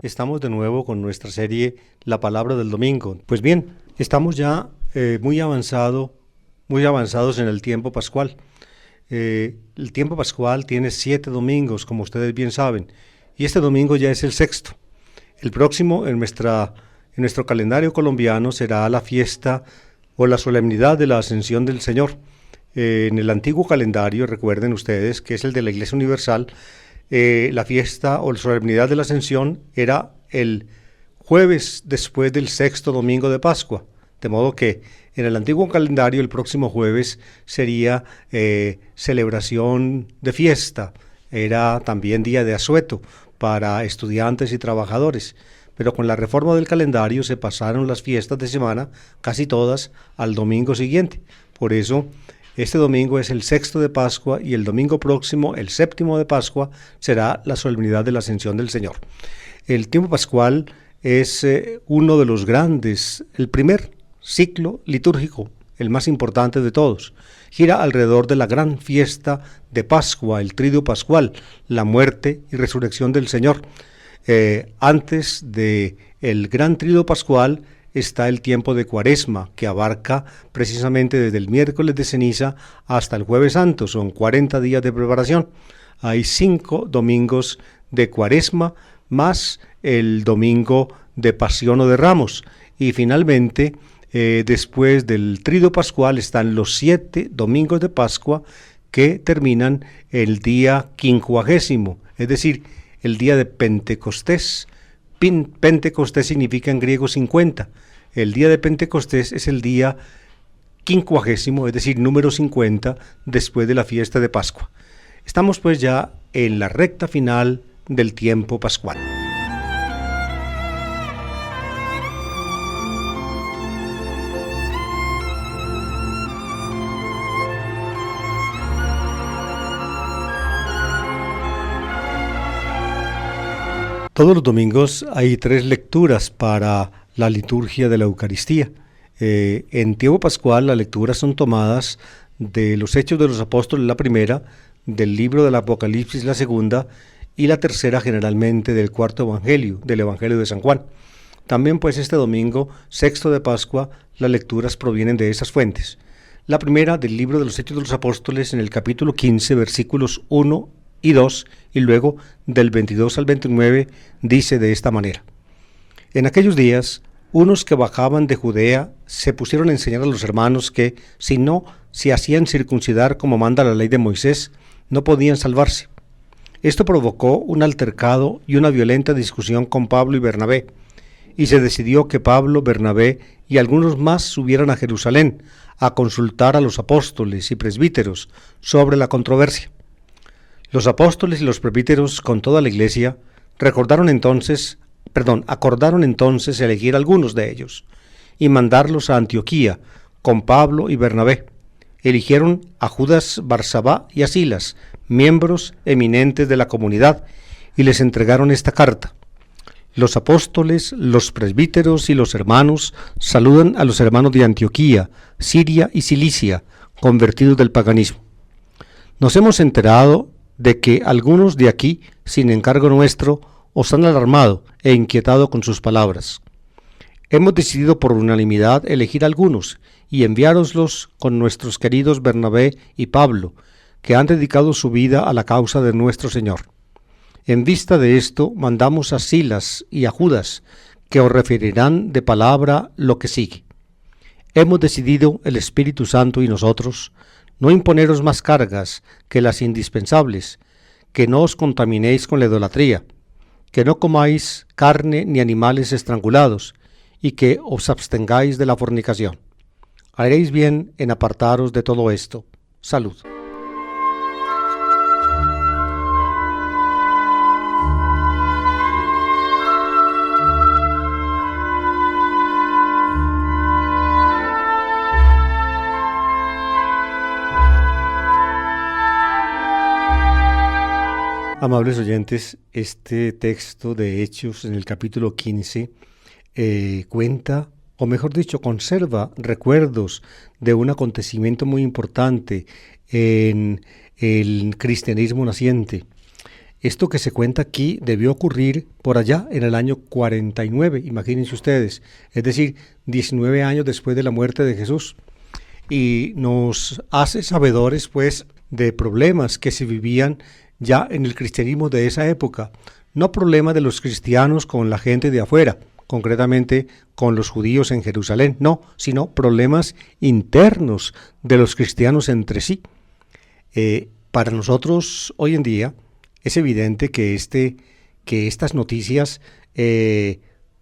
Estamos de nuevo con nuestra serie La Palabra del Domingo. Pues bien, estamos ya muy avanzados en el tiempo pascual. El tiempo pascual tiene 7 domingos, como ustedes bien saben, y este domingo ya es el 6º. El próximo en nuestro calendario colombiano será la fiesta o la solemnidad de la Ascensión del Señor. En el antiguo calendario, recuerden ustedes, que es el de la Iglesia Universal, la fiesta o la solemnidad de la Ascensión era el jueves después del 6º domingo de Pascua, de modo que en el antiguo calendario el próximo jueves sería celebración de fiesta, era también día de asueto para estudiantes y trabajadores, pero con la reforma del calendario se pasaron las fiestas de semana, casi todas, al domingo siguiente. Por eso este domingo es el 6º de Pascua y el domingo próximo, el 7º de Pascua, será la solemnidad de la Ascensión del Señor. El tiempo pascual es uno de los grandes, el primer ciclo litúrgico, el más importante de todos. Gira alrededor de la gran fiesta de Pascua, el Triduo Pascual, la muerte y resurrección del Señor. Antes de el gran Triduo Pascual está el tiempo de Cuaresma, que abarca precisamente desde el miércoles de ceniza hasta el jueves santo. Son 40 días de preparación. Hay 5 domingos de Cuaresma, más el domingo de Pasión o de Ramos. Y finalmente, después del Triduo Pascual, están los 7 domingos de Pascua, que terminan el día 50, es decir, el día de Pentecostés. Pentecostés significa en griego 50. El día de Pentecostés es el día 50, es decir, número 50, después de la fiesta de Pascua. Estamos pues ya en la recta final del tiempo pascual. Todos los domingos hay 3 lecturas para la liturgia de la Eucaristía. En tiempo pascual las lecturas son tomadas de los Hechos de los Apóstoles, la primera, del libro del Apocalipsis, la segunda, y la tercera generalmente del cuarto Evangelio, del Evangelio de San Juan. También pues este domingo, 6º de Pascua, las lecturas provienen de esas fuentes. La primera del libro de los Hechos de los Apóstoles en el capítulo 15, versículos 1 y 2, y luego del 22 al 29, dice de esta manera: En aquellos días, unos que bajaban de Judea se pusieron a enseñar a los hermanos que, si no se hacían circuncidar como manda la ley de Moisés, no podían salvarse. Esto provocó un altercado y una violenta discusión con Pablo y Bernabé, y se decidió que Pablo, Bernabé y algunos más subieran a Jerusalén a consultar a los apóstoles y presbíteros sobre la controversia. Los apóstoles y los presbíteros con toda la iglesia acordaron entonces elegir algunos de ellos y mandarlos a Antioquía con Pablo y Bernabé. Eligieron a Judas Barsabá y a Silas, miembros eminentes de la comunidad, y les entregaron esta carta: Los apóstoles, los presbíteros y los hermanos saludan a los hermanos de Antioquía, Siria y Cilicia, convertidos del paganismo. Nos hemos enterado de que algunos de aquí, sin encargo nuestro, os han alarmado e inquietado con sus palabras. Hemos decidido por unanimidad elegir algunos y enviároslos con nuestros queridos Bernabé y Pablo, que han dedicado su vida a la causa de nuestro Señor. En vista de esto, mandamos a Silas y a Judas, que os referirán de palabra lo que sigue. Hemos decidido, el Espíritu Santo y nosotros, no imponeros más cargas que las indispensables, que no os contaminéis con la idolatría, que no comáis carne ni animales estrangulados, y que os abstengáis de la fornicación. Haréis bien en apartaros de todo esto. Salud. Amables oyentes, este texto de Hechos en el capítulo 15 cuenta, o mejor dicho, conserva recuerdos de un acontecimiento muy importante en el cristianismo naciente. Esto que se cuenta aquí debió ocurrir por allá en el año 49, imagínense ustedes, es decir, 19 años después de la muerte de Jesús. Y nos hace sabedores, pues, de problemas que se vivían ya en el cristianismo de esa época. No problemas de los cristianos con la gente de afuera, concretamente con los judíos en Jerusalén, no, sino problemas internos de los cristianos entre sí. Para nosotros hoy en día es evidente que estas noticias,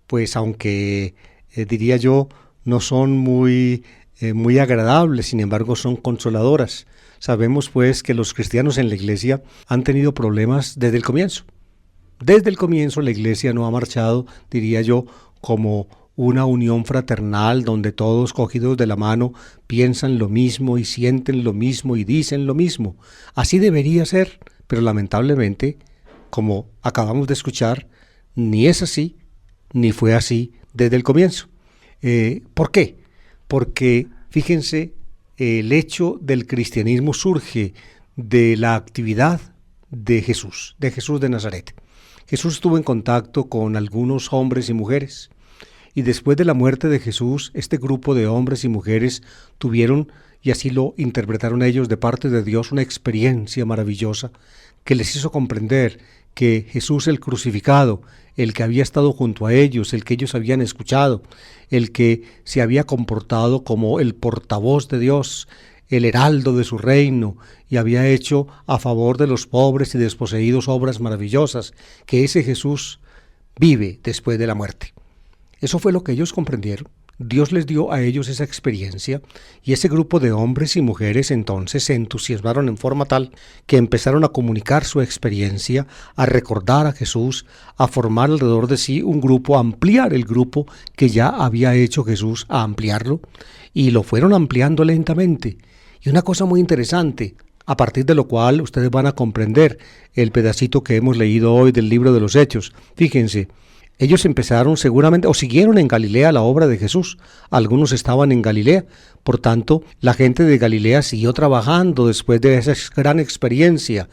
pues aunque diría yo, no son muy agradables, sin embargo son consoladoras. Sabemos pues que los cristianos en la iglesia han tenido problemas desde el comienzo. Desde el comienzo la iglesia no ha marchado, diría yo, como una unión fraternal donde todos cogidos de la mano piensan lo mismo y sienten lo mismo y dicen lo mismo. Así debería ser, pero lamentablemente, como acabamos de escuchar, ni es así, ni fue así desde el comienzo. ¿Por qué? Porque, fíjense, el hecho del cristianismo surge de la actividad de Jesús de Nazaret. Jesús estuvo en contacto con algunos hombres y mujeres, y después de la muerte de Jesús, este grupo de hombres y mujeres tuvieron, y así lo interpretaron ellos de parte de Dios, una experiencia maravillosa que les hizo comprender que Jesús el crucificado, el que había estado junto a ellos, el que ellos habían escuchado, el que se había comportado como el portavoz de Dios, el heraldo de su reino, y había hecho a favor de los pobres y desposeídos obras maravillosas, que ese Jesús vive después de la muerte. Eso fue lo que ellos comprendieron. Dios les dio a ellos esa experiencia, y ese grupo de hombres y mujeres entonces se entusiasmaron en forma tal que empezaron a comunicar su experiencia, a recordar a Jesús, a formar alrededor de sí un grupo, a ampliar el grupo que ya había hecho Jesús, a ampliarlo, y lo fueron ampliando lentamente. Y una cosa muy interesante, a partir de lo cual ustedes van a comprender el pedacito que hemos leído hoy del libro de los Hechos. Fíjense, ellos empezaron seguramente, o siguieron en Galilea la obra de Jesús. Algunos estaban en Galilea. Por tanto, la gente de Galilea siguió trabajando después de esa gran experiencia,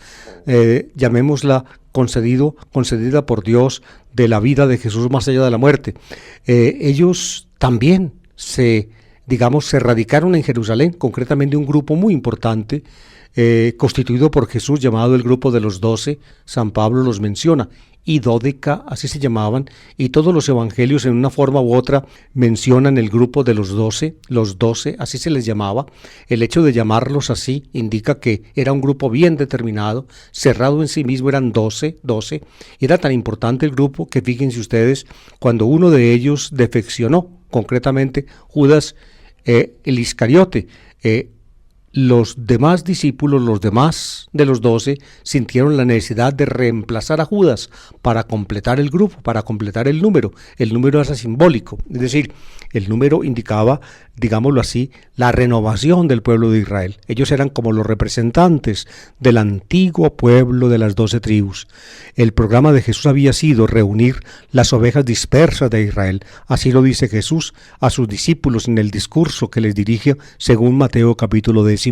llamémosla concedida por Dios, de la vida de Jesús más allá de la muerte. Ellos también se radicaron en Jerusalén, concretamente un grupo muy importante, constituido por Jesús, llamado el grupo de los 12, San Pablo los menciona, y Dódeca, así se llamaban, y todos los evangelios en una forma u otra mencionan el grupo de los 12, así se les llamaba. El hecho de llamarlos así indica que era un grupo bien determinado, cerrado en sí mismo, eran 12, y era tan importante el grupo que fíjense ustedes, cuando uno de ellos defeccionó, concretamente Judas el Iscariote, los demás discípulos, los demás de los 12, sintieron la necesidad de reemplazar a Judas para completar el grupo, para completar el número. El número era simbólico, es decir, el número indicaba, digámoslo así, la renovación del pueblo de Israel. Ellos eran como los representantes del antiguo pueblo de las 12 tribus. El programa de Jesús había sido reunir las ovejas dispersas de Israel. Así lo dice Jesús a sus discípulos en el discurso que les dirige según Mateo capítulo 10.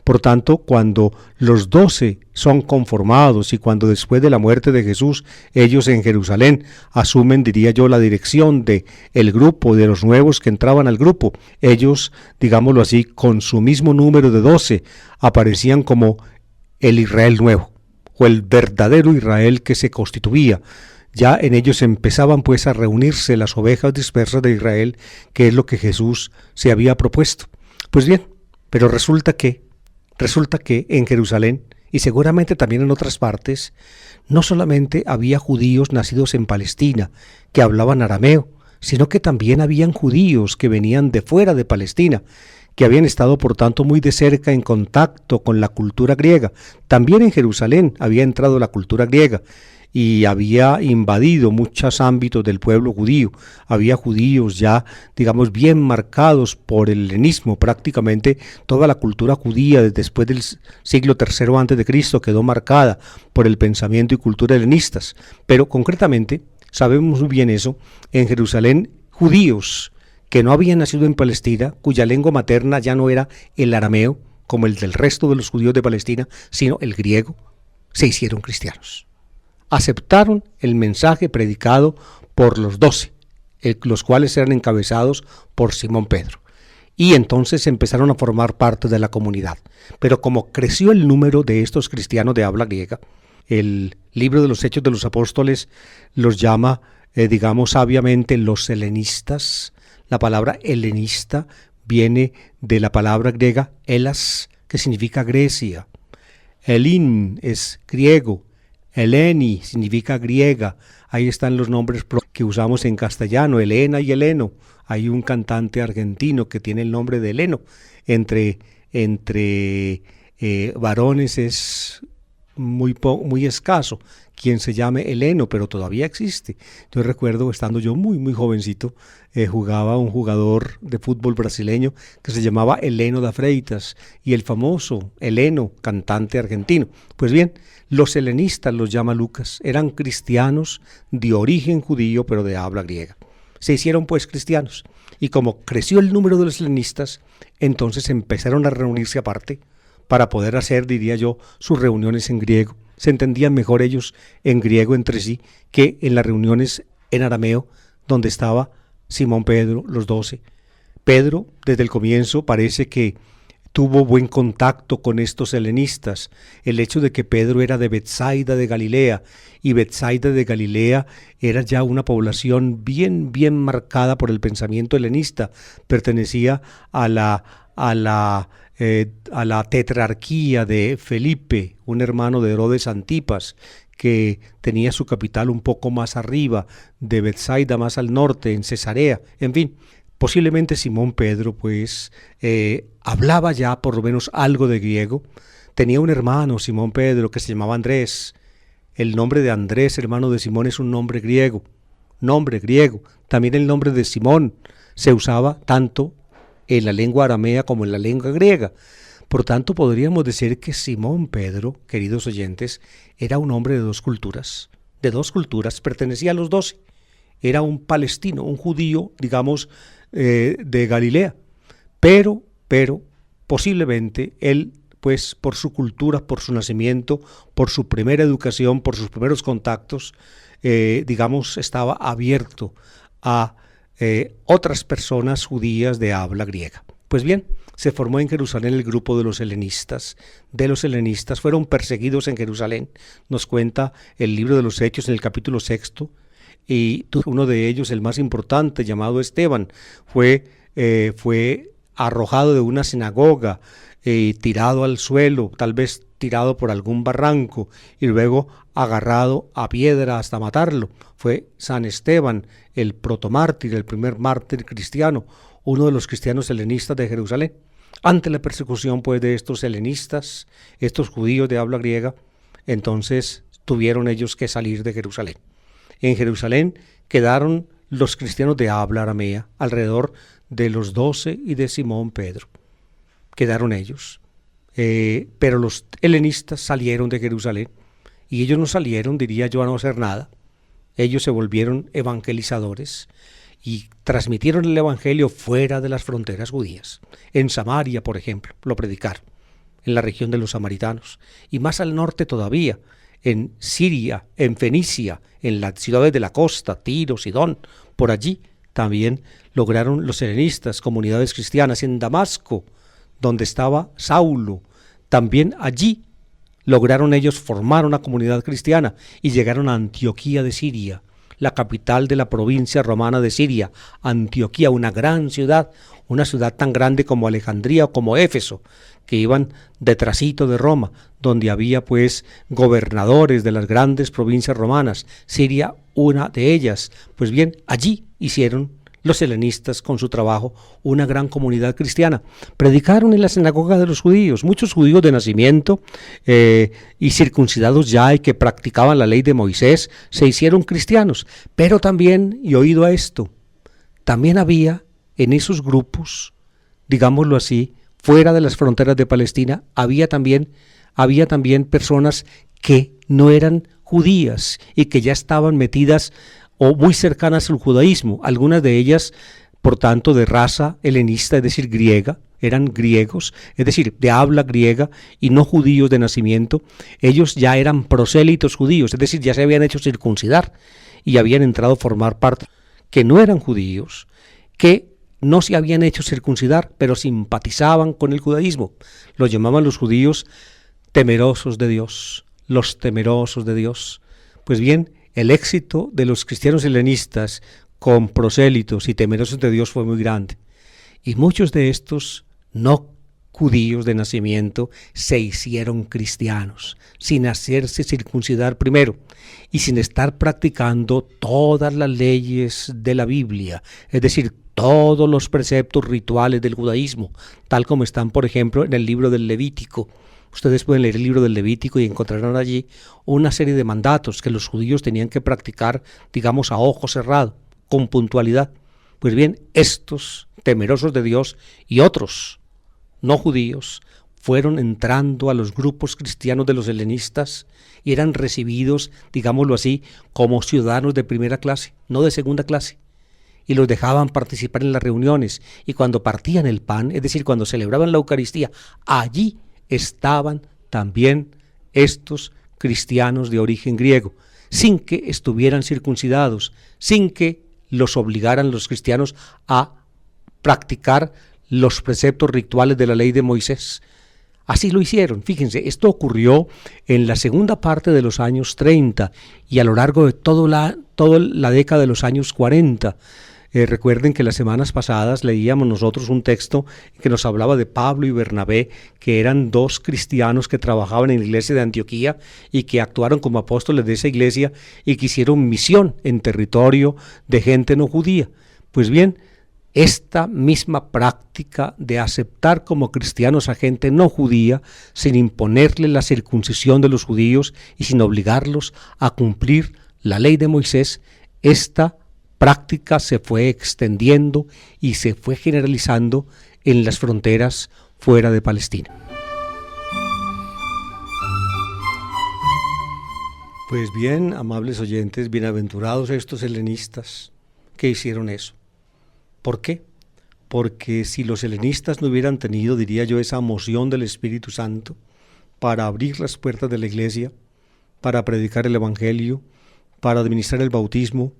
Por tanto, cuando los 12 son conformados y cuando después de la muerte de Jesús ellos en Jerusalén asumen, diría yo, la dirección de el grupo, de los nuevos que entraban al grupo, ellos, digámoslo así, con su mismo número de 12, aparecían como el Israel nuevo, o el verdadero Israel que se constituía. Ya en ellos empezaban pues a reunirse las ovejas dispersas de Israel, que es lo que Jesús se había propuesto. Pues bien, pero resulta que en Jerusalén, y seguramente también en otras partes, no solamente había judíos nacidos en Palestina que hablaban arameo, sino que también habían judíos que venían de fuera de Palestina, que habían estado por tanto muy de cerca en contacto con la cultura griega. También en Jerusalén había entrado la cultura griega y había invadido muchos ámbitos del pueblo judío. Había judíos ya, digamos, bien marcados por el helenismo. Prácticamente toda la cultura judía después del siglo III a.C. quedó marcada por el pensamiento y cultura helenistas. Pero concretamente, sabemos muy bien eso, en Jerusalén judíos que no habían nacido en Palestina, cuya lengua materna ya no era el arameo, como el del resto de los judíos de Palestina, sino el griego, se hicieron cristianos. aceptaron el mensaje predicado por los 12, los cuales eran encabezados por Simón Pedro. Y entonces empezaron a formar parte de la comunidad. Pero como creció el número de estos cristianos de habla griega, el libro de los Hechos de los Apóstoles los llama, digamos sabiamente, los helenistas. La palabra helenista viene de la palabra griega helas, que significa Grecia. Helín es griego, Heleni significa griega. Ahí están los nombres que usamos en castellano, Helena y Heleno. Hay un cantante argentino que tiene el nombre de Heleno. Entre varones es muy escaso quien se llame Heleno, pero todavía existe. Yo recuerdo, estando yo muy jovencito, jugaba un jugador de fútbol brasileño que se llamaba Heleno da Freitas, y el famoso Heleno, cantante argentino. Pues bien, los helenistas, los llama Lucas, eran cristianos de origen judío, pero de habla griega. Se hicieron pues cristianos, y como creció el número de los helenistas, entonces empezaron a reunirse aparte para poder hacer, diría yo, sus reuniones en griego. Se entendían mejor ellos en griego entre sí que en las reuniones en arameo, donde estaba Simón Pedro, los 12. Pedro, desde el comienzo, parece que tuvo buen contacto con estos helenistas. El hecho de que Pedro era de Betsaida de Galilea, y Betsaida de Galilea era ya una población bien marcada por el pensamiento helenista. Pertenecía a la tetrarquía de Felipe, un hermano de Herodes Antipas, que tenía su capital un poco más arriba, de Betsaida más al norte, en Cesarea. En fin, posiblemente Simón Pedro pues hablaba ya por lo menos algo de griego. Tenía un hermano, Simón Pedro, que se llamaba Andrés. El nombre de Andrés, hermano de Simón, es un nombre griego. También el nombre de Simón se usaba tanto en la lengua aramea como en la lengua griega. Por tanto, podríamos decir que Simón Pedro, queridos oyentes, era un hombre de dos culturas, pertenecía a los 12. Era un palestino, un judío, digamos, de Galilea, pero posiblemente él, pues por su cultura, por su nacimiento, por su primera educación, por sus primeros contactos, digamos, estaba abierto a otras personas judías de habla griega. Pues bien, se formó en Jerusalén el grupo de los helenistas. Fueron perseguidos en Jerusalén, nos cuenta el libro de los Hechos en el capítulo 6, y uno de ellos, el más importante, llamado Esteban, fue arrojado de una sinagoga, tirado al suelo, tal vez tirado por algún barranco, y luego agarrado a piedra hasta matarlo. Fue San Esteban, el protomártir, el primer mártir cristiano, uno de los cristianos helenistas de Jerusalén. Ante la persecución pues de estos helenistas, estos judíos de habla griega, entonces tuvieron ellos que salir de Jerusalén. En Jerusalén quedaron los cristianos de habla aramea, alrededor de los 12 y de Simón Pedro. Quedaron ellos. Pero los helenistas salieron de Jerusalén, y ellos no salieron, diría yo, a no hacer nada. Ellos se volvieron evangelizadores y transmitieron el evangelio fuera de las fronteras judías. En Samaria, por ejemplo, lo predicaron, en la región de los samaritanos, y más al norte todavía, en Siria, en Fenicia, en las ciudades de la costa, Tiro, Sidón. Por allí también lograron los helenistas comunidades cristianas. En Damasco, donde estaba Saulo, también allí lograron ellos formar una comunidad cristiana, y llegaron a Antioquía de Siria, la capital de la provincia romana de Siria. Antioquía, una gran ciudad, una ciudad tan grande como Alejandría o como Éfeso, que iban detrásito de Roma, donde había pues gobernadores de las grandes provincias romanas. Siria, una de ellas. Pues bien, allí hicieron los helenistas con su trabajo una gran comunidad cristiana. Predicaron en la sinagoga de los judíos. Muchos judíos de nacimiento y circuncidados ya, y que practicaban la ley de Moisés, se hicieron cristianos. Pero también, y oído a esto, también había en esos grupos, digámoslo así, fuera de las fronteras de Palestina, había también personas que no eran judías y que ya estaban metidas o muy cercanas al judaísmo, algunas de ellas, por tanto, de raza helenista, es decir, griega, eran griegos, es decir, de habla griega y no judíos de nacimiento, ellos ya eran prosélitos judíos, es decir, ya se habían hecho circuncidar y habían entrado a formar parte, que no eran judíos, que no se habían hecho circuncidar, pero simpatizaban con el judaísmo. Los llamaban los judíos temerosos de Dios, los temerosos de Dios. Pues bien, el éxito de los cristianos helenistas con prosélitos y temerosos de Dios fue muy grande. Y muchos de estos no judíos de nacimiento se hicieron cristianos, sin hacerse circuncidar primero y sin estar practicando todas las leyes de la Biblia, es decir, todos los preceptos rituales del judaísmo, tal como están, por ejemplo, en el libro del Levítico. Ustedes pueden leer el libro del Levítico y encontrarán allí una serie de mandatos que los judíos tenían que practicar, digamos, a ojo cerrado, con puntualidad. Pues bien, estos temerosos de Dios y otros no judíos fueron entrando a los grupos cristianos de los helenistas y eran recibidos, digámoslo así, como ciudadanos de primera clase, no de segunda clase. Y los dejaban participar en las reuniones, y cuando partían el pan, es decir, cuando celebraban la Eucaristía, allí estaban también estos cristianos de origen griego, sin que estuvieran circuncidados, sin que los obligaran los cristianos a practicar los preceptos rituales de la ley de Moisés. Así lo hicieron. Fíjense, esto ocurrió en la segunda parte de los años 30 y a lo largo de toda la década de los años 40. Recuerden que las semanas pasadas leíamos nosotros un texto que nos hablaba de Pablo y Bernabé, que eran dos cristianos que trabajaban en la iglesia de Antioquía y que actuaron como apóstoles de esa iglesia y que hicieron misión en territorio de gente no judía. Pues bien, esta misma práctica de aceptar como cristianos a gente no judía sin imponerle la circuncisión de los judíos y sin obligarlos a cumplir la ley de Moisés, esta práctica se fue extendiendo y se fue generalizando en las fronteras fuera de Palestina. Pues bien, amables oyentes, bienaventurados estos helenistas que hicieron eso. ¿Por qué? Porque si los helenistas no hubieran tenido, diría yo, esa moción del Espíritu Santo para abrir las puertas de la iglesia, para predicar el Evangelio, para administrar el bautismo,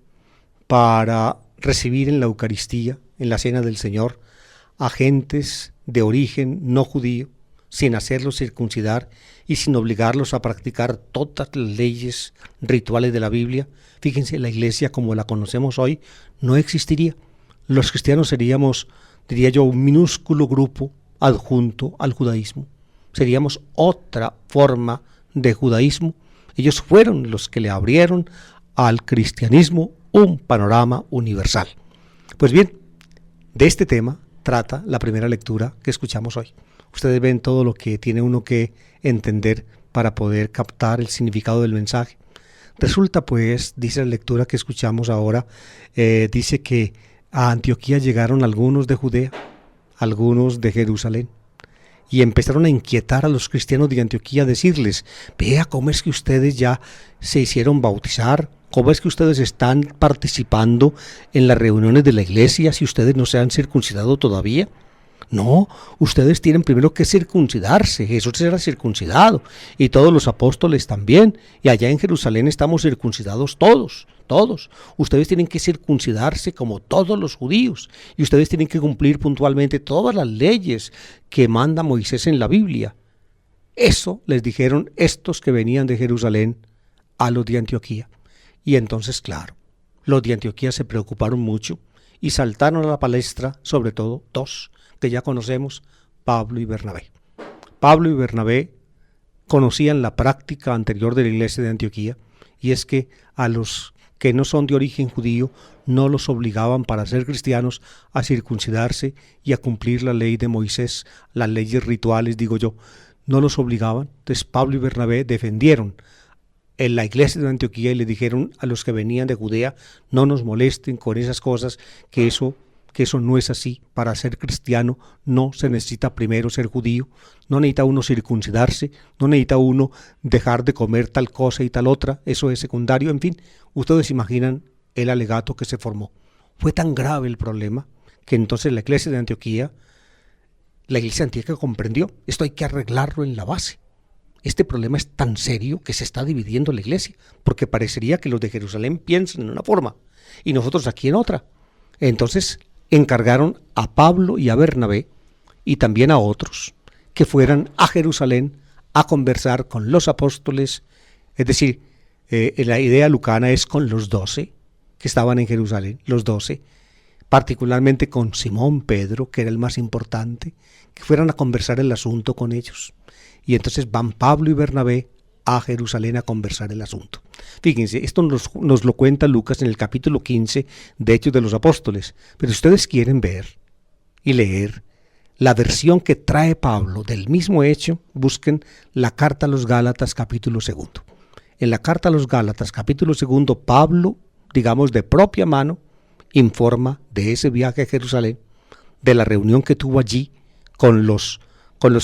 para recibir en la Eucaristía, en la Cena del Señor, a gentes de origen no judío, sin hacerlos circuncidar y sin obligarlos a practicar todas las leyes rituales de la Biblia, fíjense, la iglesia como la conocemos hoy no existiría. Los cristianos seríamos, diría yo, un minúsculo grupo adjunto al judaísmo. Seríamos otra forma de judaísmo. Ellos fueron los que le abrieron al cristianismo un panorama universal. Pues bien, de este tema trata la primera lectura que escuchamos hoy. Ustedes ven todo lo que tiene uno que entender para poder captar el significado del mensaje. Resulta pues, dice la lectura que escuchamos ahora, dice que a Antioquía llegaron algunos de Judea, algunos de Jerusalén, y empezaron a inquietar a los cristianos de Antioquía, a decirles, vea cómo es que ustedes ya se hicieron bautizar, cómo es que ustedes están participando en las reuniones de la iglesia si ustedes no se han circuncidado todavía. No, ustedes tienen primero que circuncidarse. Jesús era circuncidado y todos los apóstoles también, y allá en Jerusalén estamos circuncidados todos. Ustedes tienen que circuncidarse como todos los judíos y ustedes tienen que cumplir puntualmente todas las leyes que manda Moisés en la Biblia. Eso les dijeron estos que venían de Jerusalén a los de Antioquía. Y entonces, claro, los de Antioquía se preocuparon mucho y saltaron a la palestra, sobre todo dos que ya conocemos, Pablo y Bernabé. Pablo y Bernabé conocían la práctica anterior de la iglesia de Antioquía, y es que a los que no son de origen judío no los obligaban para ser cristianos a circuncidarse y a cumplir la ley de Moisés, las leyes rituales, digo yo, no los obligaban. Entonces Pablo y Bernabé defendieron en la iglesia de Antioquía y le dijeron a los que venían de Judea, no nos molesten con esas cosas, que eso no es así. Para ser cristiano no se necesita primero ser judío, no necesita uno circuncidarse, no necesita uno dejar de comer tal cosa y tal otra, eso es secundario. En fin, ustedes imaginan el alegato que se formó. Fue tan grave el problema que entonces la iglesia de Antioquía La iglesia antigua comprendió, esto hay que arreglarlo en la base. Este problema es tan serio que se está dividiendo la iglesia, porque parecería que los de Jerusalén piensan en una forma y nosotros aquí en otra. Entonces encargaron a Pablo y a Bernabé y también a otros que fueran a Jerusalén a conversar con los apóstoles, es decir, la idea lucana es con los 12 que estaban en Jerusalén, los 12, particularmente con Simón Pedro, que era el más importante, que fueran a conversar el asunto con ellos. Y entonces van Pablo y Bernabé a Jerusalén a conversar el asunto. Fíjense, esto nos lo cuenta Lucas en el capítulo 15 de Hechos de los Apóstoles. Pero si ustedes quieren ver y leer la versión que trae Pablo del mismo hecho, busquen la carta a los Gálatas capítulo 2. En la carta a los Gálatas capítulo 2, Pablo, digamos de propia mano, informa de ese viaje a Jerusalén, de la reunión que tuvo allí con los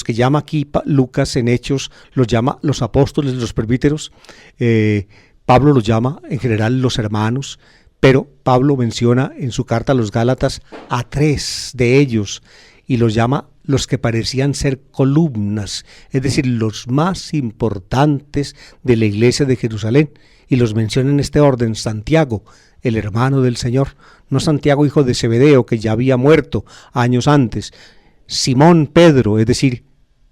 que llama aquí Lucas en Hechos, los llama los apóstoles, los presbíteros. Pablo los llama en general los hermanos, pero Pablo menciona en su carta a los Gálatas a 3 de ellos y los llama los que parecían ser columnas, es decir, los más importantes de la iglesia de Jerusalén, y los menciona en este orden: Santiago, el hermano del Señor, no Santiago hijo de Zebedeo, que ya había muerto años antes, Simón Pedro, es decir,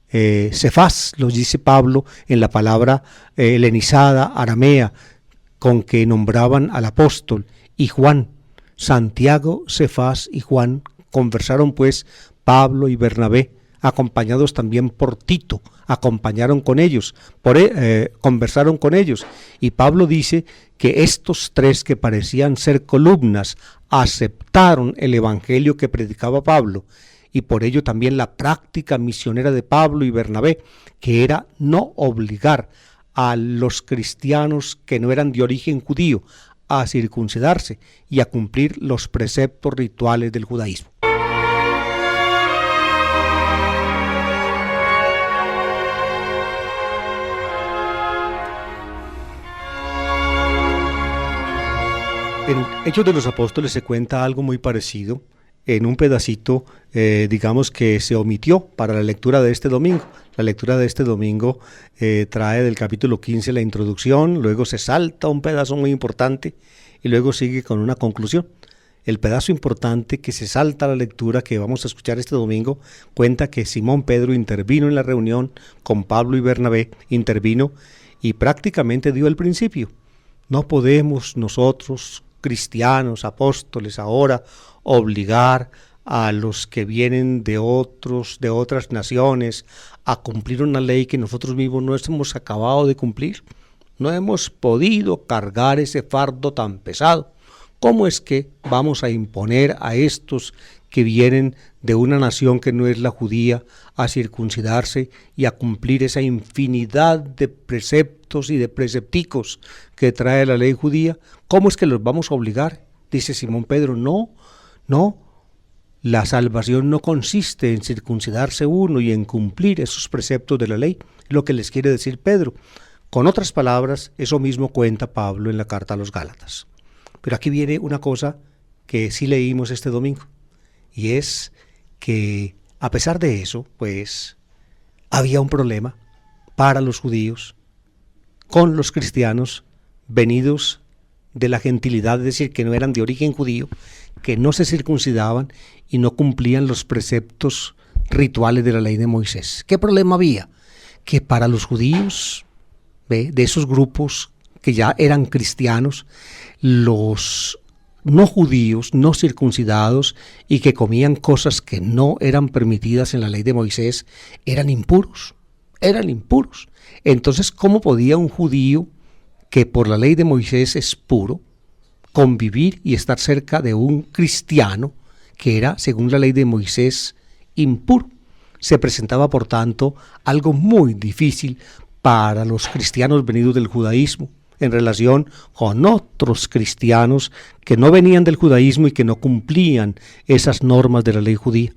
Cefás, los dice Pablo en la palabra helenizada, aramea, con que nombraban al apóstol, y Juan. Santiago, Cefás y Juan conversaron pues Pablo y Bernabé, acompañados también por Tito, acompañaron con ellos, conversaron con ellos. Y Pablo dice que estos 3 que parecían ser columnas aceptaron el evangelio que predicaba Pablo, y por ello también la práctica misionera de Pablo y Bernabé, que era no obligar a los cristianos que no eran de origen judío a circuncidarse y a cumplir los preceptos rituales del judaísmo. En Hechos de los Apóstoles se cuenta algo muy parecido en un pedacito, digamos que se omitió para la lectura de este domingo. La lectura de este domingo trae del capítulo 15 la introducción, luego se salta un pedazo muy importante y luego sigue con una conclusión. El pedazo importante que se salta a la lectura que vamos a escuchar este domingo cuenta que Simón Pedro intervino en la reunión con Pablo y Bernabé, intervino y prácticamente dio el principio. No podemos nosotros, cristianos, apóstoles, ahora obligar a los que vienen de otras naciones a cumplir una ley que nosotros mismos no hemos acabado de cumplir. No hemos podido cargar ese fardo tan pesado. ¿Cómo es que vamos a imponer a estos que vienen de una nación que no es la judía a circuncidarse y a cumplir esa infinidad de preceptos y de precepticos que trae la ley judía? ¿Cómo es que los vamos a obligar? Dice Simón Pedro, no, la salvación no consiste en circuncidarse uno y en cumplir esos preceptos de la ley, lo que les quiere decir Pedro. Con otras palabras, eso mismo cuenta Pablo en la carta a los Gálatas. Pero aquí viene una cosa que sí leímos este domingo, y es que a pesar de eso, pues, había un problema para los judíos con los cristianos venidos de la gentilidad, es decir, que no eran de origen judío, que no se circuncidaban y no cumplían los preceptos rituales de la ley de Moisés. ¿Qué problema había? Que para los judíos, de esos grupos que ya eran cristianos, los no judíos, no circuncidados y que comían cosas que no eran permitidas en la ley de Moisés, eran impuros. Entonces, ¿cómo podía un judío que por la ley de Moisés es puro convivir y estar cerca de un cristiano que era, según la ley de Moisés, impuro? Se presentaba, por tanto, algo muy difícil para los cristianos venidos del judaísmo en relación con otros cristianos que no venían del judaísmo y que no cumplían esas normas de la ley judía.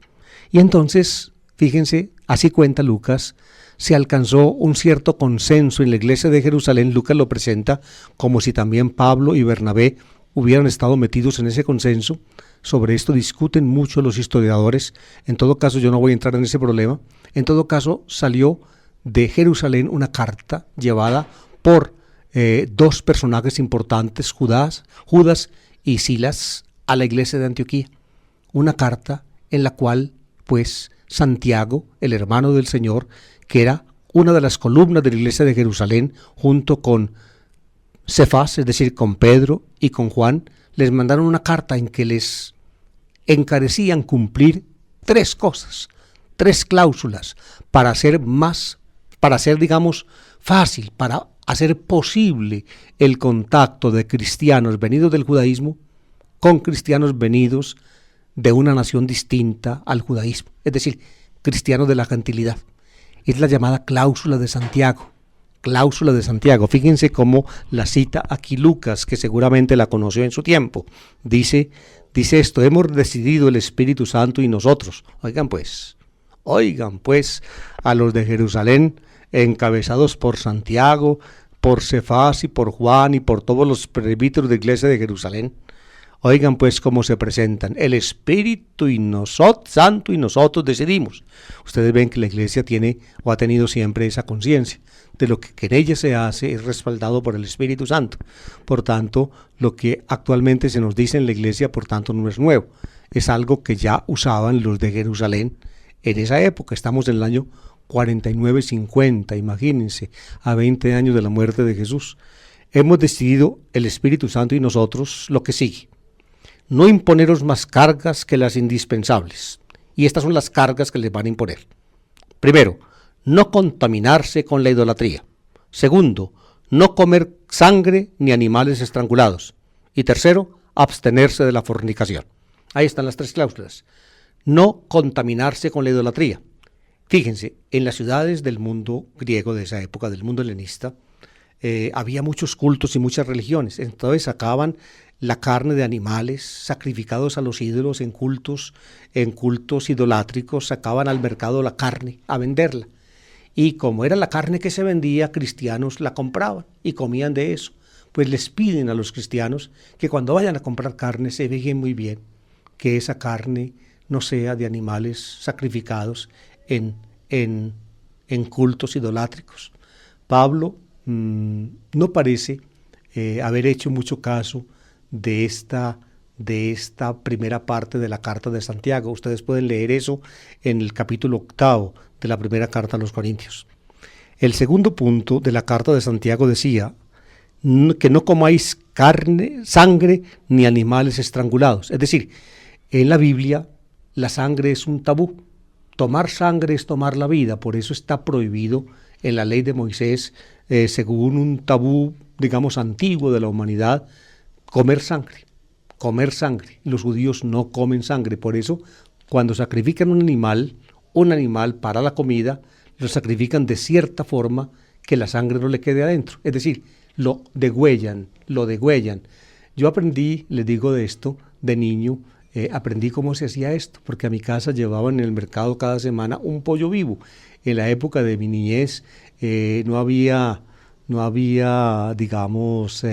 Y entonces, fíjense, así cuenta Lucas, se alcanzó un cierto consenso en la iglesia de Jerusalén. Lucas lo presenta como si también Pablo y Bernabé hubieran estado metidos en ese consenso. Sobre esto discuten mucho los historiadores. En todo caso, yo no voy a entrar en ese problema. En todo caso, salió de Jerusalén una carta llevada por dos personajes importantes, Judas y Silas, a la iglesia de Antioquía. Una carta en la cual, pues, Santiago, el hermano del Señor, que era una de las columnas de la iglesia de Jerusalén, junto con Cefas, es decir, con Pedro y con Juan, les mandaron una carta en que les encarecían cumplir tres cosas, tres cláusulas, para hacer digamos, fácil, para hacer posible el contacto de cristianos venidos del judaísmo con cristianos venidos de una nación distinta al judaísmo, es decir, cristianos de la gentilidad. Es la llamada cláusula de Santiago. Cláusula de Santiago. Fíjense cómo la cita aquí Lucas, que seguramente la conoció en su tiempo. Dice esto: hemos decidido el Espíritu Santo y nosotros. Oigan pues, a los de Jerusalén, encabezados por Santiago, por Cefas y por Juan y por todos los presbíteros de la iglesia de Jerusalén. Oigan pues cómo se presentan: el Espíritu Santo y nosotros decidimos. Ustedes ven que la iglesia tiene o ha tenido siempre esa conciencia de lo que en ella se hace es respaldado por el Espíritu Santo. Por tanto, lo que actualmente se nos dice en la iglesia, por tanto, no es nuevo. Es algo que ya usaban los de Jerusalén en esa época. Estamos en el año 49-50, imagínense, a 20 años de la muerte de Jesús. Hemos decidido, el Espíritu Santo y nosotros, lo que sigue: no imponeros más cargas que las indispensables. Y estas son las cargas que les van a imponer. Primero, no contaminarse con la idolatría. Segundo, no comer sangre ni animales estrangulados. Y tercero, abstenerse de la fornicación. Ahí están las tres cláusulas. No contaminarse con la idolatría. Fíjense, en las ciudades del mundo griego de esa época, del mundo helenista, había muchos cultos y muchas religiones. Entonces sacaban la carne de animales sacrificados a los ídolos en cultos idolátricos, sacaban al mercado la carne a venderla. Y como era la carne que se vendía, cristianos la compraban y comían de eso. Pues les piden a los cristianos que cuando vayan a comprar carne se fijen muy bien que esa carne no sea de animales sacrificados en cultos idolátricos. Pablo no parece haber hecho mucho caso de esta primera parte de la carta de Santiago. Ustedes pueden leer eso en el capítulo 8 de la primera carta a los Corintios. El segundo punto de la carta de Santiago decía que no comáis sangre ni animales estrangulados. Es decir, en la Biblia la sangre es un tabú. Tomar sangre es tomar la vida, por eso está prohibido en la ley de Moisés, según un tabú, digamos, antiguo de la humanidad, comer sangre. Los judíos no comen sangre, por eso cuando sacrifican un animal para la comida, lo sacrifican de cierta forma que la sangre no le quede adentro, es decir, lo degüellan. Yo aprendí, les digo de esto, de niño, aprendí cómo se hacía esto, porque a mi casa llevaban en el mercado cada semana un pollo vivo. En la época de mi niñez no había, digamos,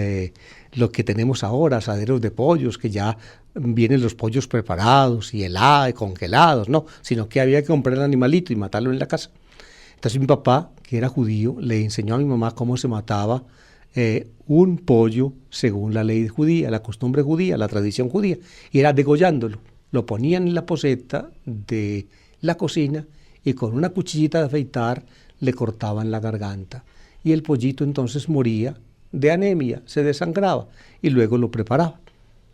lo que tenemos ahora, asaderos de pollos, que ya vienen los pollos preparados y helados, congelados, no, sino que había que comprar el animalito y matarlo en la casa. Entonces mi papá, que era judío, le enseñó a mi mamá cómo se mataba un pollo según la ley judía, la costumbre judía, la tradición judía, y era degollándolo. Lo ponían en la poceta de la cocina y con una cuchillita de afeitar le cortaban la garganta. Y el pollito entonces moría de anemia, se desangraba y luego lo preparaban.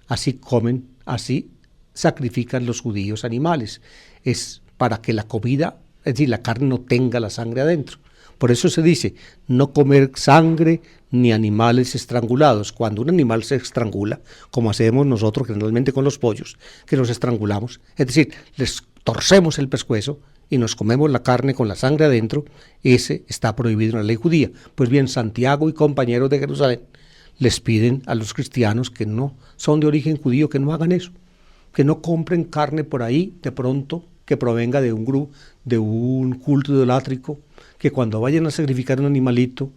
Así comen, así sacrifican los judíos animales. Es para que la comida, es decir, la carne no tenga la sangre adentro. Por eso se dice, no comer sangre ni animales estrangulados. Cuando un animal se estrangula, como hacemos nosotros generalmente con los pollos, que los estrangulamos, es decir, les torcemos el pescuezo y nos comemos la carne con la sangre adentro, ese está prohibido en la ley judía. Pues bien, Santiago y compañeros de Jerusalén les piden a los cristianos que no son de origen judío que no hagan eso, que no compren carne por ahí de pronto que provenga de un grupo, de un culto idolátrico, que cuando vayan a sacrificar un animalito,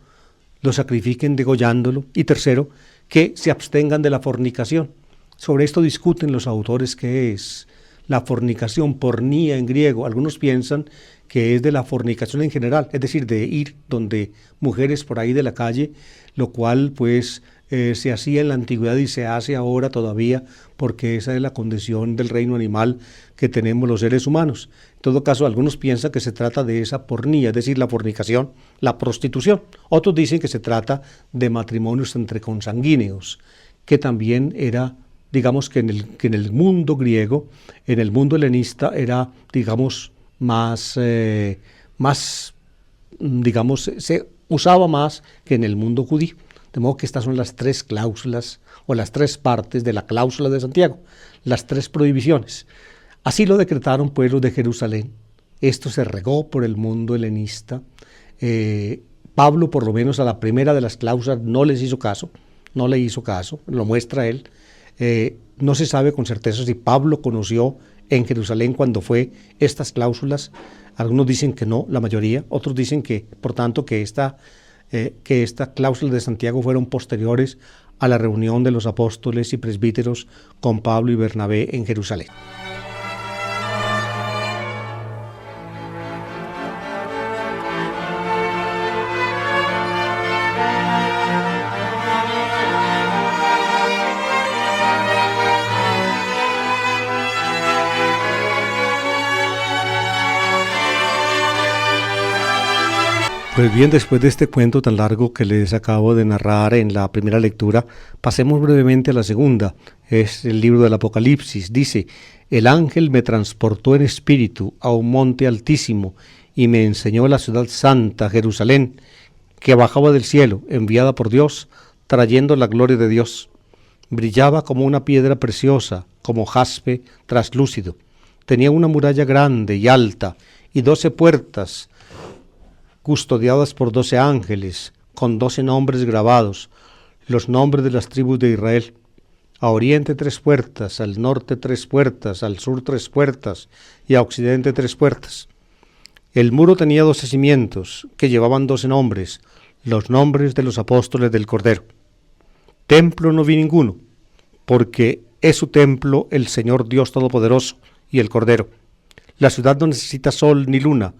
lo sacrifiquen degollándolo. Y tercero, que se abstengan de la fornicación. Sobre esto discuten los autores qué es la fornicación, pornía en griego. Algunos piensan que es de la fornicación en general, es decir, de ir donde mujeres por ahí de la calle, lo cual pues se hacía en la antigüedad y se hace ahora todavía, porque esa es la condición del reino animal que tenemos los seres humanos. En todo caso, algunos piensan que se trata de esa pornía, es decir, la fornicación, la prostitución. Otros dicen que se trata de matrimonios entre consanguíneos, que también era, digamos, que en el mundo griego, en el mundo helenista, era, digamos, digamos, se usaba más que en el mundo judío. De modo que estas son las tres cláusulas o las tres partes de la cláusula de Santiago, las tres prohibiciones. Así lo decretaron pues los de Jerusalén. Esto se regó por el mundo helenista. Pablo, por lo menos a la primera de las cláusulas, no les hizo caso, no le hizo caso, lo muestra él. No se sabe con certeza si Pablo conoció en Jerusalén cuando fue estas cláusulas. Algunos dicen que no, la mayoría. Otros dicen que, por tanto, que esta cláusula de Santiago fueron posteriores a la reunión de los apóstoles y presbíteros con Pablo y Bernabé en Jerusalén. Pues bien, después de este cuento tan largo que les acabo de narrar en la primera lectura, pasemos brevemente a la segunda. Es el libro del Apocalipsis. Dice: el ángel me transportó en espíritu a un monte altísimo y me enseñó la ciudad santa, Jerusalén, que bajaba del cielo, enviada por Dios, trayendo la gloria de Dios. Brillaba como una piedra preciosa, como jaspe traslúcido. Tenía una muralla grande y alta y 12 puertas, custodiadas por 12 ángeles, con 12 nombres grabados, los nombres de las tribus de Israel. A oriente 3 puertas, al norte 3 puertas, al sur 3 puertas, y a occidente 3 puertas. El muro tenía 12 cimientos, que llevaban 12 nombres, los nombres de los apóstoles del Cordero. Templo no vi ninguno, porque es su templo el Señor Dios Todopoderoso y el Cordero. La ciudad no necesita sol ni luna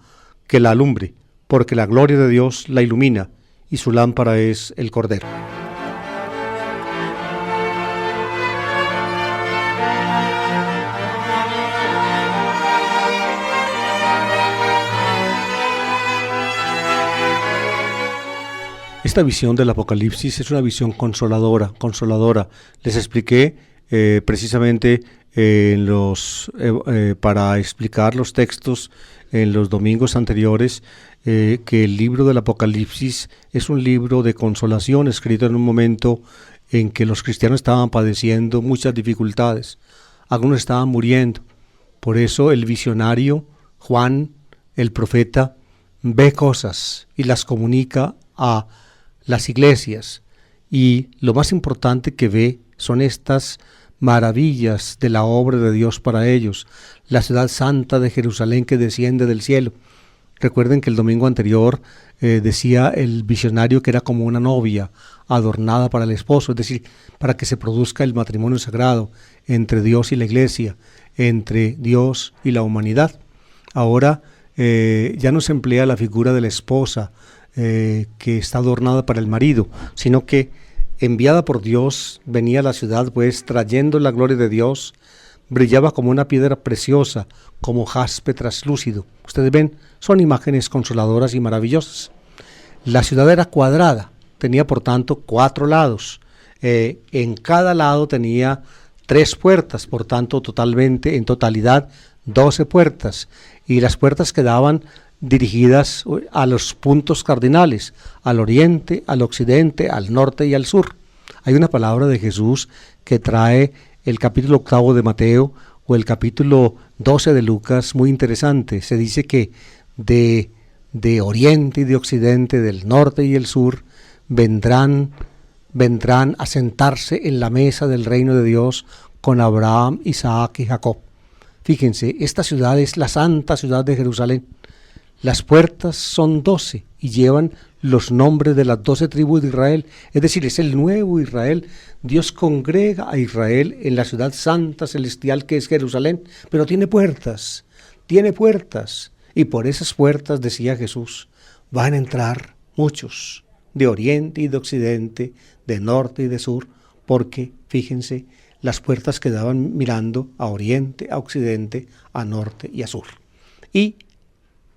que la alumbre, porque la gloria de Dios la ilumina, y su lámpara es el Cordero. Esta visión del Apocalipsis es una visión consoladora. Les expliqué precisamente para explicar los textos en los domingos anteriores, que el libro del Apocalipsis es un libro de consolación, escrito en un momento en que los cristianos estaban padeciendo muchas dificultades. Algunos estaban muriendo. Por eso el visionario, Juan, el profeta, ve cosas y las comunica a las iglesias. Y lo más importante que ve son estas maravillas de la obra de Dios para ellos. La ciudad santa de Jerusalén que desciende del cielo. Recuerden que el domingo anterior decía el visionario que era como una novia adornada para el esposo, es decir, para que se produzca el matrimonio sagrado entre Dios y la iglesia, entre Dios y la humanidad. Ahora ya no se emplea la figura de la esposa que está adornada para el marido, sino que enviada por Dios venía a la ciudad pues trayendo la gloria de Dios. Brillaba como una piedra preciosa, como jaspe traslúcido. Ustedes ven, son imágenes consoladoras y maravillosas. La ciudad era cuadrada, tenía por tanto 4 lados. En cada lado tenía 3 puertas, por tanto en totalidad 12 puertas. Y las puertas quedaban dirigidas a los puntos cardinales, al oriente, al occidente, al norte y al sur. Hay una palabra de Jesús que trae el capítulo 8 de Mateo o el capítulo 12 de Lucas, muy interesante. Se dice que de oriente y de occidente, del norte y el sur, vendrán a sentarse en la mesa del reino de Dios con Abraham, Isaac y Jacob. Fíjense, esta ciudad es la santa ciudad de Jerusalén. Las puertas son 12 y llevan los nombres de las 12 tribus de Israel, es decir, es el nuevo Israel. Dios congrega a Israel en la ciudad santa celestial que es Jerusalén, pero tiene puertas, y por esas puertas, decía Jesús, van a entrar muchos, de oriente y de occidente, de norte y de sur, porque, fíjense, las puertas quedaban mirando a oriente, a occidente, a norte y a sur. Y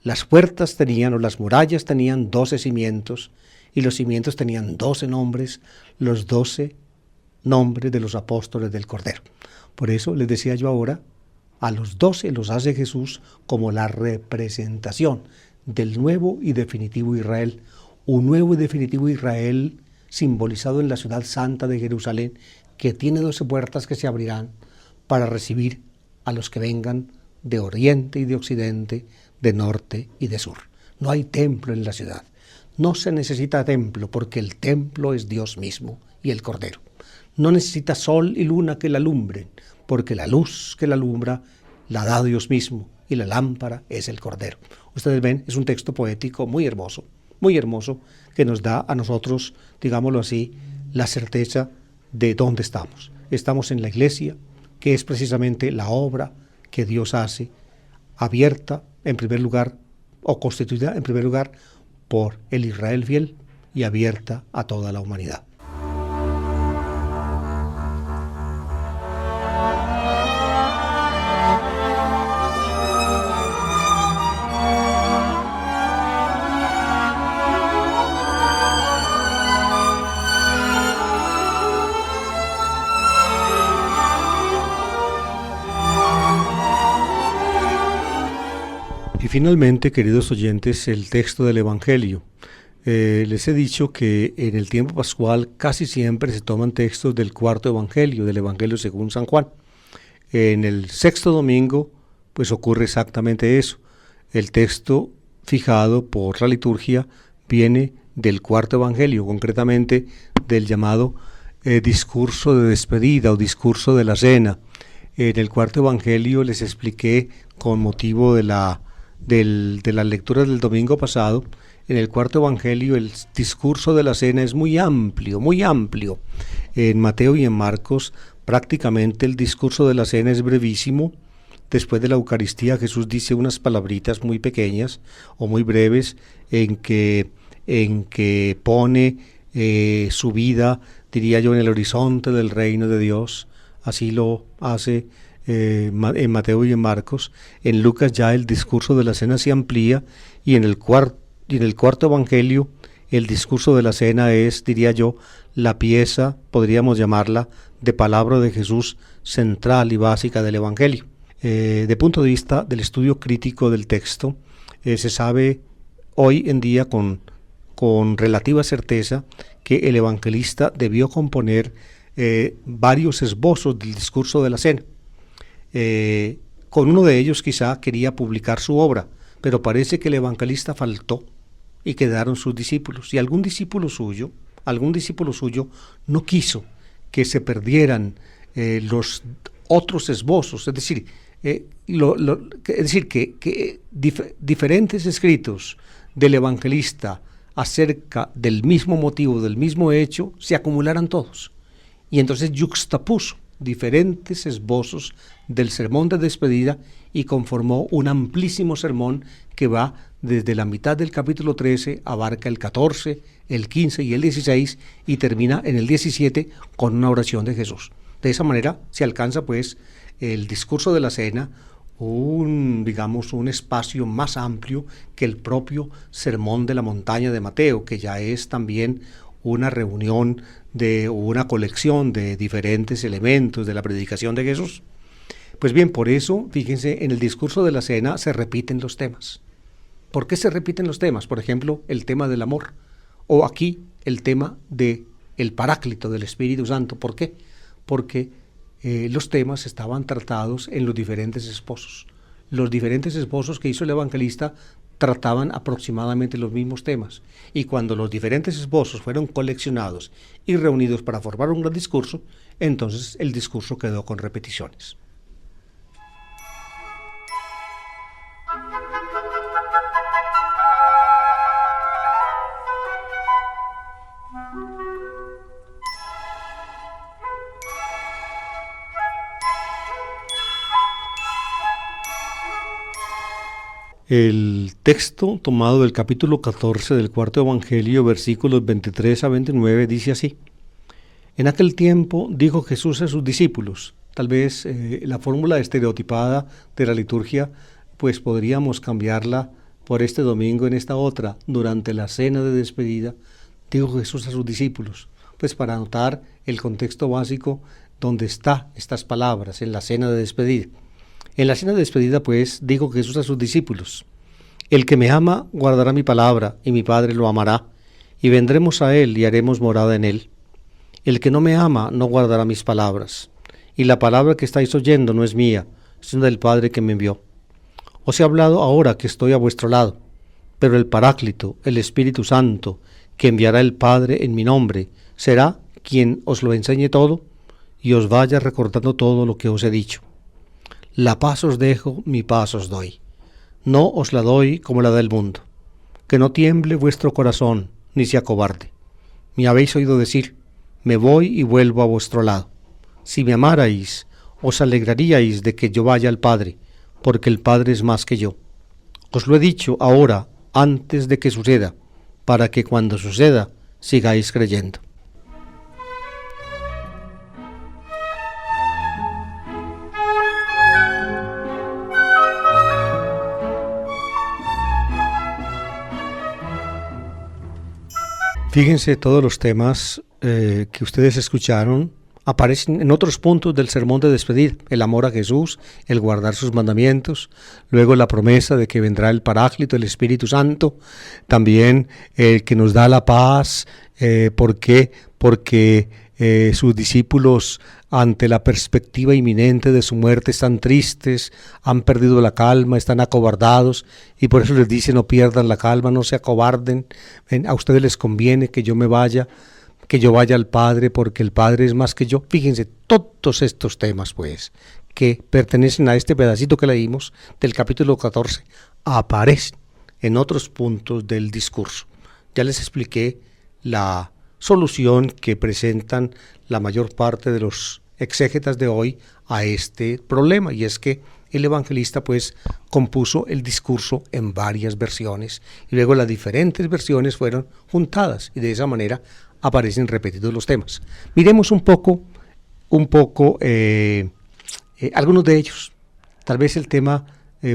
las puertas tenían, o las murallas tenían 12 cimientos, y los cimientos tenían 12 nombres, los 12 nombres de los apóstoles del Cordero. Por eso les decía yo ahora, a los 12 los hace Jesús como la representación del nuevo y definitivo Israel, un nuevo y definitivo Israel simbolizado en la ciudad santa de Jerusalén, que tiene 12 puertas que se abrirán para recibir a los que vengan de oriente y de occidente, de norte y de sur. No hay templo en la ciudad. No se necesita templo porque el templo es Dios mismo y el Cordero. No necesita sol y luna que la alumbren porque la luz que la alumbra la da Dios mismo y la lámpara es el Cordero. Ustedes ven, es un texto poético muy hermoso, que nos da a nosotros, digámoslo así, la certeza de dónde estamos. Estamos en la iglesia, que es precisamente la obra que Dios hace, abierta en primer lugar, o constituida en primer lugar por el Israel fiel y abierta a toda la humanidad. Y finalmente, queridos oyentes, el texto del Evangelio. Les he dicho que en el tiempo pascual casi siempre se toman textos del cuarto Evangelio, del Evangelio según San Juan. En el sexto domingo, pues ocurre exactamente eso. El texto fijado por la liturgia viene del cuarto Evangelio, concretamente del llamado discurso de despedida o discurso de la cena. En el cuarto Evangelio les expliqué con motivo de las lecturas del domingo pasado. En el cuarto Evangelio el discurso de la cena es muy amplio, muy amplio. En Mateo y en Marcos prácticamente el discurso de la cena es brevísimo. Después de la Eucaristía Jesús dice unas palabritas muy pequeñas o muy breves en que pone su vida, diría yo, en el horizonte del reino de Dios. Así lo hace en Mateo y en Marcos. En Lucas ya el discurso de la cena se amplía y en el cuarto Evangelio el discurso de la cena es, diría yo, la pieza, podríamos llamarla, de palabra de Jesús central y básica del Evangelio. De punto de vista del estudio crítico del texto, se sabe hoy en día con relativa certeza que el evangelista debió componer varios esbozos del discurso de la cena. Con uno de ellos quizá quería publicar su obra, pero parece que el evangelista faltó y quedaron sus discípulos. Y algún discípulo suyo no quiso que se perdieran los otros esbozos, es decir, que diferentes escritos del evangelista acerca del mismo motivo, del mismo hecho, se acumularan todos. Y entonces yuxtapuso diferentes esbozos del sermón de despedida y conformó un amplísimo sermón que va desde la mitad del capítulo 13, abarca el 14, el 15 y el 16 y termina en el 17 con una oración de Jesús. De esa manera se alcanza pues el discurso de la cena, un espacio más amplio que el propio sermón de la montaña de Mateo, que ya es también una reunión de una colección de diferentes elementos de la predicación de Jesús. Pues bien, por eso, fíjense, en el discurso de la cena se repiten los temas. ¿Por qué se repiten los temas? Por ejemplo, el tema del amor, o aquí el tema del Paráclito, del Espíritu Santo. ¿Por qué? Porque los temas estaban tratados en los diferentes esposos. Los diferentes esposos que hizo el evangelista trataban aproximadamente los mismos temas, y cuando los diferentes esbozos fueron coleccionados y reunidos para formar un gran discurso, entonces el discurso quedó con repeticiones. El texto tomado del capítulo 14 del cuarto evangelio, versículos 23 a 29, dice así: En aquel tiempo dijo Jesús a sus discípulos. Tal vez la fórmula estereotipada de la liturgia, pues podríamos cambiarla por este domingo en esta otra. Durante la cena de despedida, dijo Jesús a sus discípulos, pues para anotar el contexto básico donde está estas palabras, en la cena de despedida. En la cena de despedida, pues, dijo Jesús a sus discípulos: El que me ama guardará mi palabra, y mi Padre lo amará, y vendremos a él y haremos morada en él. El que no me ama no guardará mis palabras, y la palabra que estáis oyendo no es mía, sino del Padre que me envió. Os he hablado ahora que estoy a vuestro lado, pero el Paráclito, el Espíritu Santo, que enviará el Padre en mi nombre, será quien os lo enseñe todo y os vaya recordando todo lo que os he dicho. La paz os dejo, mi paz os doy. No os la doy como la del mundo. Que no tiemble vuestro corazón, ni se acobarde. Me habéis oído decir: me voy y vuelvo a vuestro lado. Si me amarais, os alegraríais de que yo vaya al Padre, porque el Padre es más que yo. Os lo he dicho ahora, antes de que suceda, para que cuando suceda, sigáis creyendo. Fíjense, todos los temas que ustedes escucharon aparecen en otros puntos del sermón de despedida: el amor a Jesús, el guardar sus mandamientos, luego la promesa de que vendrá el Paráclito, el Espíritu Santo, también el que nos da la paz. ¿Por qué? Porque sus discípulos, ante la perspectiva inminente de su muerte, están tristes, han perdido la calma, están acobardados, y por eso les dice: no pierdan la calma, no se acobarden. A ustedes les conviene que yo me vaya, que yo vaya al Padre, porque el Padre es más que yo. Fíjense, todos estos temas, pues, que pertenecen a este pedacito que leímos del capítulo 14, aparecen en otros puntos del discurso. Ya les expliqué la solución que presentan la mayor parte de los exégetas de hoy a este problema, y es que el evangelista pues compuso el discurso en varias versiones y luego las diferentes versiones fueron juntadas y de esa manera aparecen repetidos los temas. Miremos un poco algunos de ellos. Tal vez el tema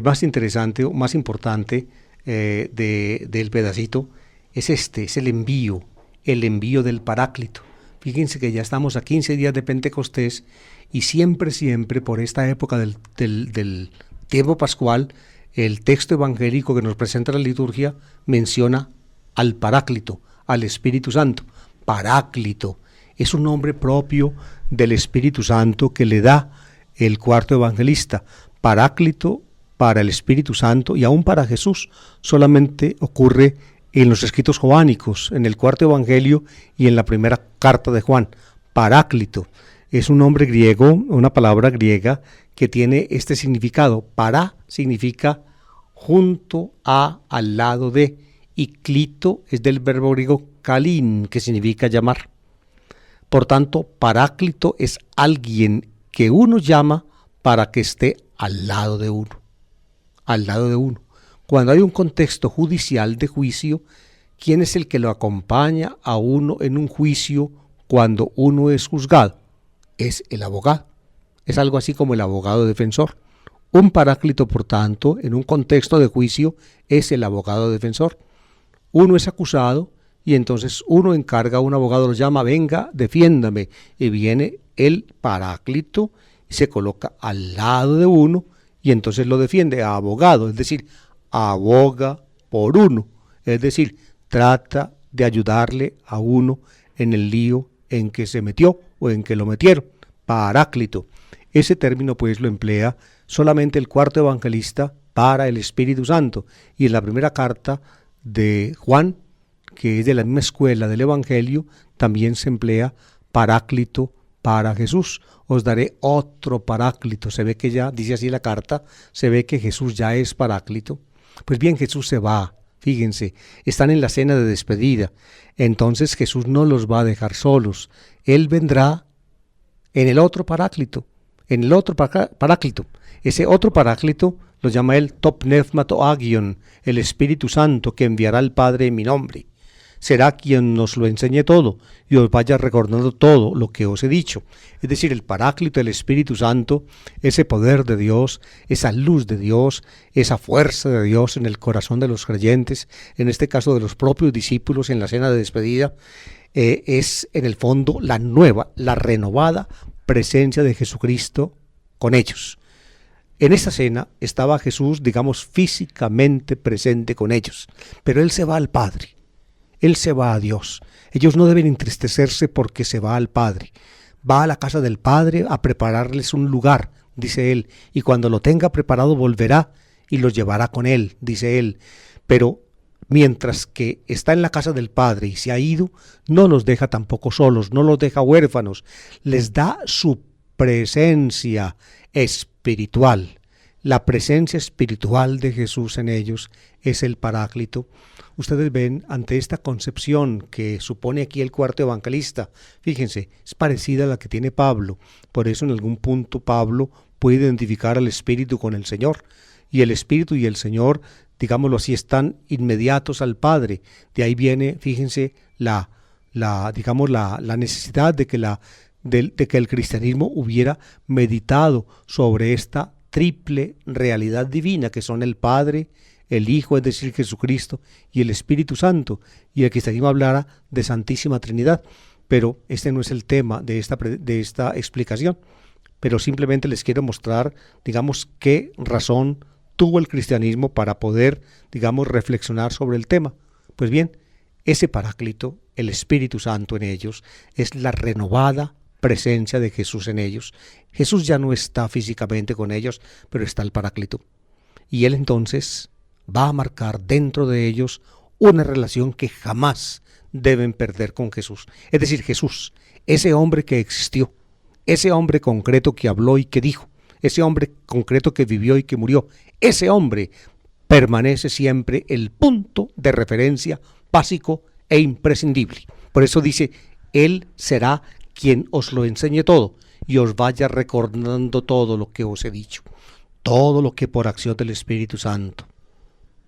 más interesante o más importante del pedacito es es el envío del Paráclito. Fíjense que ya estamos a 15 días de Pentecostés y siempre por esta época del tiempo pascual, el texto evangélico que nos presenta la liturgia menciona al Paráclito, al Espíritu Santo. Paráclito es un nombre propio del Espíritu Santo que le da el cuarto evangelista. Paráclito para el Espíritu Santo y aún para Jesús solamente ocurre en los escritos joánicos, en el cuarto evangelio y en la primera carta de Juan. Paráclito es un nombre griego, una palabra griega que tiene este significado. Para significa junto a, al lado de, y clito es del verbo griego kalin, que significa llamar. Por tanto, Paráclito es alguien que uno llama para que esté al lado de uno. Al lado de uno. Cuando hay un contexto judicial de juicio, ¿quién es el que lo acompaña a uno en un juicio cuando uno es juzgado? Es el abogado. Es algo así como el abogado defensor. Un paráclito, por tanto, en un contexto de juicio, es el abogado defensor. Uno es acusado y entonces uno encarga a un abogado, lo llama: venga, defiéndame. Y viene el paráclito y se coloca al lado de uno y entonces lo defiende. Abogado, es decir, aboga por uno, es decir, trata de ayudarle a uno en el lío en que se metió o en que lo metieron. Paráclito. Ese término pues lo emplea solamente el cuarto evangelista para el Espíritu Santo, y en la primera carta de Juan, que es de la misma escuela del Evangelio, también se emplea Paráclito para Jesús. Os daré otro Paráclito. Se ve que ya, dice así la carta, se ve que Jesús ya es Paráclito. Pues bien, Jesús se va, fíjense, están en la cena de despedida, entonces Jesús no los va a dejar solos, Él vendrá en el otro Paráclito, Ese otro Paráclito lo llama él Topnefmato Agion, el Espíritu Santo que enviará el Padre en mi nombre. Será quien nos lo enseñe todo y os vaya recordando todo lo que os he dicho. Es decir, el Paráclito, el Espíritu Santo, ese poder de Dios, esa luz de Dios, esa fuerza de Dios en el corazón de los creyentes, en este caso de los propios discípulos en la cena de despedida, es en el fondo la nueva, la renovada presencia de Jesucristo con ellos. En esta cena estaba Jesús, digamos, físicamente presente con ellos, pero Él se va al Padre. Él se va a Dios. Ellos no deben entristecerse porque se va al Padre. Va a la casa del Padre a prepararles un lugar, dice Él, y cuando lo tenga preparado volverá y los llevará con Él, dice Él. Pero mientras que está en la casa del Padre y se ha ido, no los deja tampoco solos, no los deja huérfanos, les da su presencia espiritual. La presencia espiritual de Jesús en ellos es el Paráclito. Ustedes ven, ante esta concepción que supone aquí el cuarto evangelista, fíjense, es parecida a la que tiene Pablo. Por eso en algún punto Pablo puede identificar al Espíritu con el Señor. Y el Espíritu y el Señor, digámoslo así, están inmediatos al Padre. De ahí viene, fíjense, la necesidad de que el cristianismo hubiera meditado sobre esta triple realidad divina que son el Padre, el Hijo, es decir, Jesucristo, y el Espíritu Santo, y el cristianismo hablara de Santísima Trinidad, pero este no es el tema de esta explicación, pero simplemente les quiero mostrar, digamos, qué razón tuvo el cristianismo para poder, digamos, reflexionar sobre el tema. Pues bien, ese Paráclito, el Espíritu Santo en ellos, es la renovada presencia de Jesús en ellos. Jesús ya no está físicamente con ellos, pero está el Paráclito. Y Él entonces va a marcar dentro de ellos una relación que jamás deben perder con Jesús. Es decir, Jesús, ese hombre que existió, ese hombre concreto que habló y que dijo, ese hombre concreto que vivió y que murió, ese hombre permanece siempre el punto de referencia básico e imprescindible. Por eso dice, Él será quien os lo enseñe todo y os vaya recordando todo lo que os he dicho, todo lo que por acción del Espíritu Santo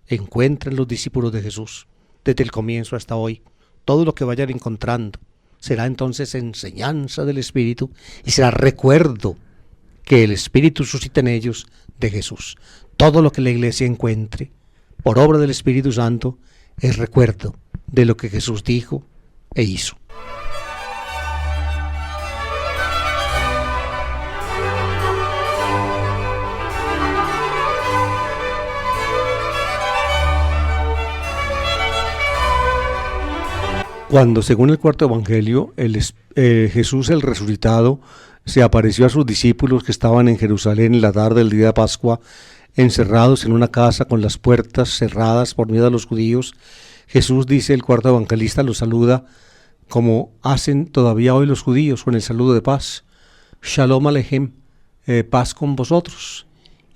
encuentren los discípulos de Jesús desde el comienzo hasta hoy. Todo lo que vayan encontrando será entonces enseñanza del Espíritu y será recuerdo que el Espíritu suscita en ellos de Jesús. Todo lo que la Iglesia encuentre por obra del Espíritu Santo es recuerdo de lo que Jesús dijo e hizo. Cuando, según el cuarto evangelio, Jesús el resucitado se apareció a sus discípulos que estaban en Jerusalén en la tarde del día de Pascua, encerrados en una casa con las puertas cerradas por miedo a los judíos, Jesús, dice el cuarto evangelista, los saluda como hacen todavía hoy los judíos con el saludo de paz. Shalom Aleichem, paz con vosotros.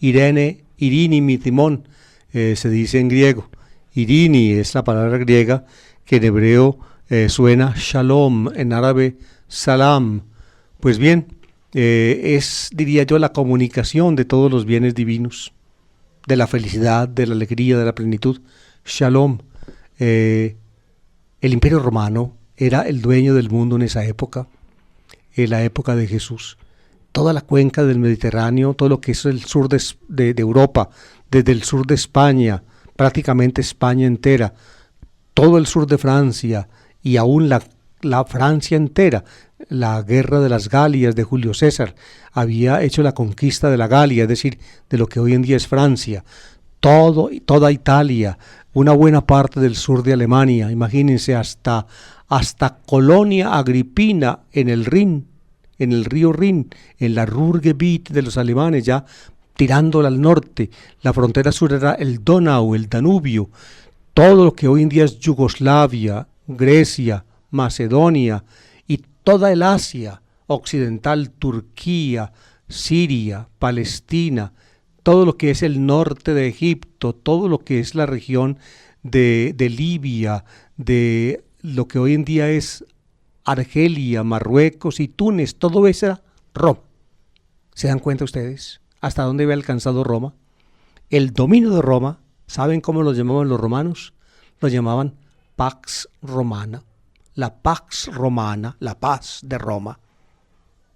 Irini mitimón, se dice en griego. Irini es la palabra griega que en hebreo suena shalom, en árabe salam. Pues bien, es, diría yo, la comunicación de todos los bienes divinos, de la felicidad, de la alegría, de la plenitud. Shalom. El Imperio Romano era el dueño del mundo en esa época, en la época de Jesús. Toda la cuenca del Mediterráneo, todo lo que es el sur de Europa, desde el sur de España, prácticamente España entera, todo el sur de Francia y aún la Francia entera. La guerra de las Galias de Julio César había hecho la conquista de la Galia, es decir, de lo que hoy en día es Francia. Toda Italia, una buena parte del sur de Alemania, imagínense, hasta Colonia Agripina en el Rin, en el río Rin, en la Ruhrgebiet de los alemanes, ya tirándola al norte. La frontera sur era el Donau, el Danubio. Todo lo que hoy en día es Yugoslavia, Grecia, Macedonia y toda el Asia occidental, Turquía, Siria, Palestina, todo lo que es el norte de Egipto, todo lo que es la región de Libia, de lo que hoy en día es Argelia, Marruecos y Túnez, todo eso era Roma. ¿Se dan cuenta ustedes hasta dónde había alcanzado Roma? El dominio de Roma, ¿saben cómo lo llamaban los romanos? Lo llamaban Pax Romana. La Pax Romana, la paz de Roma,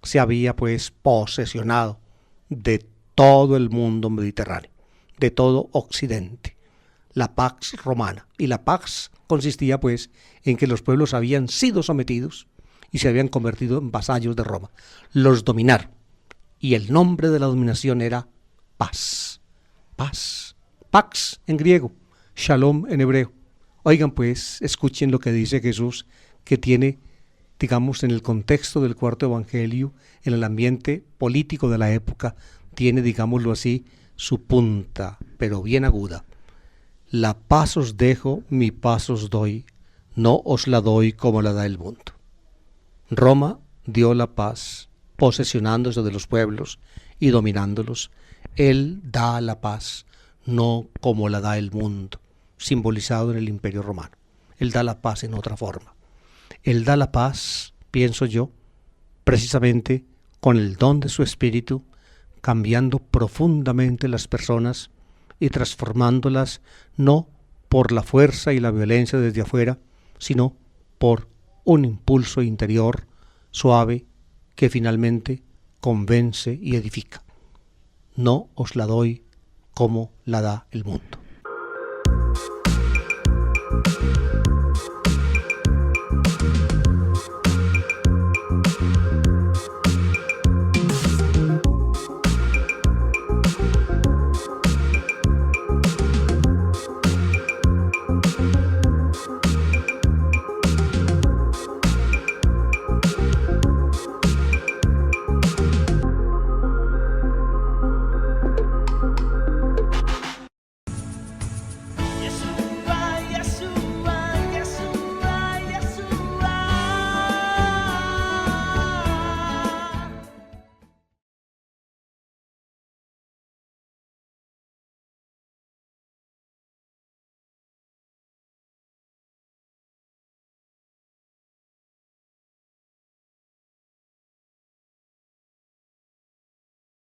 se había pues posesionado de todo el mundo mediterráneo, de todo Occidente. La Pax Romana. Y la Pax consistía pues en que los pueblos habían sido sometidos y se habían convertido en vasallos de Roma. Los dominaron. Y el nombre de la dominación era paz. Paz. Pax en griego, Shalom en hebreo. Oigan pues, escuchen lo que dice Jesús, que tiene, digamos, en el contexto del cuarto evangelio, en el ambiente político de la época, tiene, digámoslo así, su punta, pero bien aguda. La paz os dejo, mi paz os doy, no os la doy como la da el mundo. Roma dio la paz, posesionándose de los pueblos y dominándolos. Él da la paz, no como la da el mundo, simbolizado en el Imperio Romano. Él da la paz en otra forma. Él da la paz, pienso yo, precisamente con el don de su espíritu, cambiando profundamente las personas y transformándolas no por la fuerza y la violencia desde afuera, sino por un impulso interior suave que finalmente convence y edifica. No os la doy como la da el mundo.